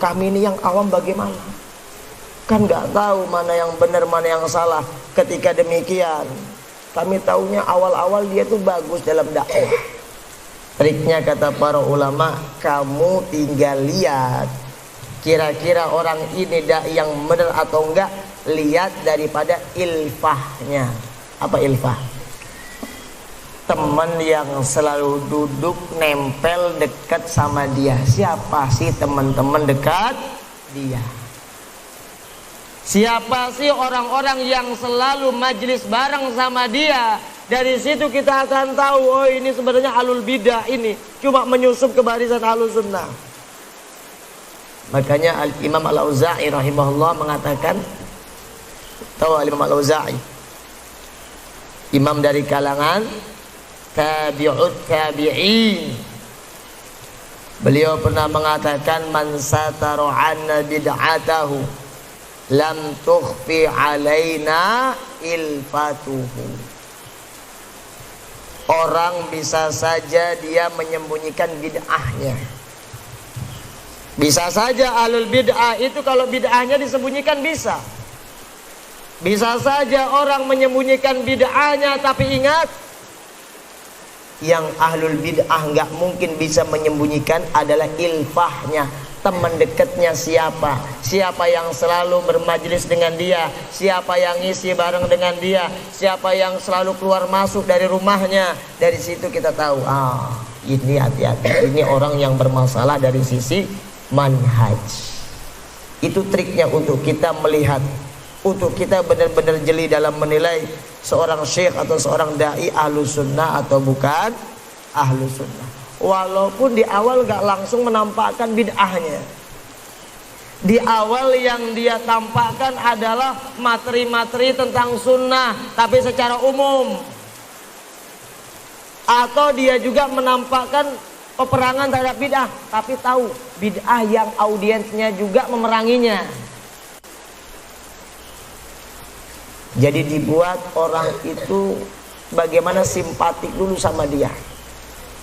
kami ini yang awam bagaimana? Kan nggak tahu mana yang benar mana yang salah. Ketika demikian, kami taunya awal-awal dia tuh bagus dalam dakwah. Triknya kata para ulama, kamu tinggal lihat kira-kira orang ini yang benar atau enggak, lihat daripada ilfahnya. Apa ilfah? Teman yang selalu duduk nempel dekat sama dia. Siapa sih teman-teman dekat dia? Siapa sih orang-orang yang selalu majlis bareng sama dia? Dari situ kita akan tahu, oh ini sebenarnya ahlul bidah, ini cuma menyusup ke barisan ahlus sunnah. Makanya Imam Al-Auza'i rahimahullah mengatakan, tahu Imam Al-Auza'i, imam dari kalangan tabi'ut tabi'in. Beliau pernah mengatakan, man satara 'anna bid'atahu lam tukhfi 'alaina ilfatuhu. Orang bisa saja dia menyembunyikan bid'ahnya. Bisa saja ahlul bid'ah itu kalau bid'ahnya disembunyikan bisa. Bisa saja orang menyembunyikan bid'ahnya, tapi ingat, yang ahlul bid'ah nggak mungkin bisa menyembunyikan adalah ilfahnya. Teman dekatnya siapa? Siapa yang selalu bermajlis dengan dia? Siapa yang ngisi bareng dengan dia? Siapa yang selalu keluar masuk dari rumahnya? Dari situ kita tahu, ini hati-hati, ini orang yang bermasalah dari sisi manhaj. Itu triknya untuk kita melihat, untuk kita benar-benar jeli dalam menilai seorang syekh atau seorang dai ahlus sunnah atau bukan ahlus sunnah. Walaupun di awal gak langsung menampakkan bid'ahnya. Di awal yang dia tampakkan adalah materi-materi tentang sunnah, tapi secara umum. Atau dia juga menampakkan peperangan terhadap bid'ah, tapi tahu bid'ah yang audiensnya juga memeranginya. Jadi dibuat orang itu bagaimana simpatik dulu sama dia.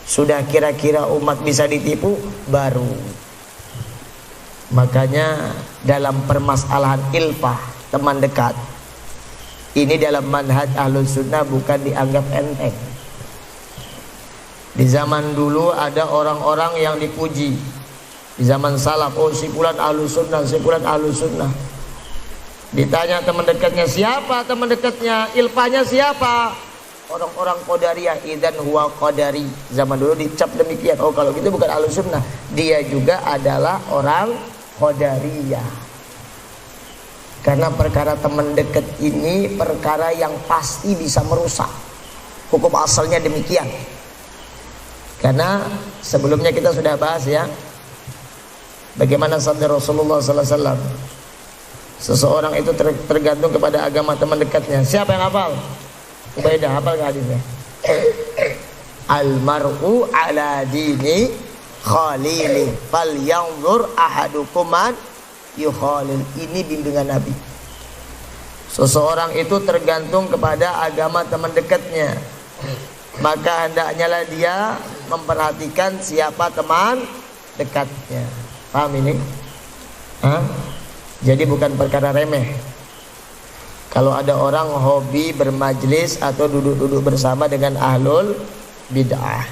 Sudah kira-kira umat bisa ditipu, baru. Makanya dalam permasalahan ilfah, teman dekat, ini dalam manhaj ahlus sunnah bukan dianggap enteng. Di zaman dulu ada orang-orang yang dipuji. Di zaman salaf, oh si fulan ahlus sunnah, si fulan ahlus sunnah. Ditanya teman dekatnya, siapa teman dekatnya? Ilfahnya siapa? Orang-orang Qadariyah, idzan huwa qadari. Zaman dulu dicap demikian. Oh kalau gitu bukan ahlus sunnah, dia juga adalah orang Qadariyah. Karena perkara teman dekat ini perkara yang pasti bisa merusak. Hukum asalnya demikian. Karena sebelumnya kita sudah bahas ya, bagaimana sabda Rasulullah sallallahu alaihi wasallam, seseorang itu tergantung kepada agama teman dekatnya. Siapa yang hafal? Ubaidah, hafal gak hadisnya? Al-mar'u ala dini khalili fal yanzur ahadukum man yukhalil. Ini bimbingan Nabi. Seseorang itu tergantung kepada agama teman dekatnya, maka hendaknya lah dia memperhatikan siapa teman dekatnya. Paham ini? Jadi bukan perkara remeh. Kalau ada orang hobi bermajlis atau duduk-duduk bersama dengan ahlul bid'ah,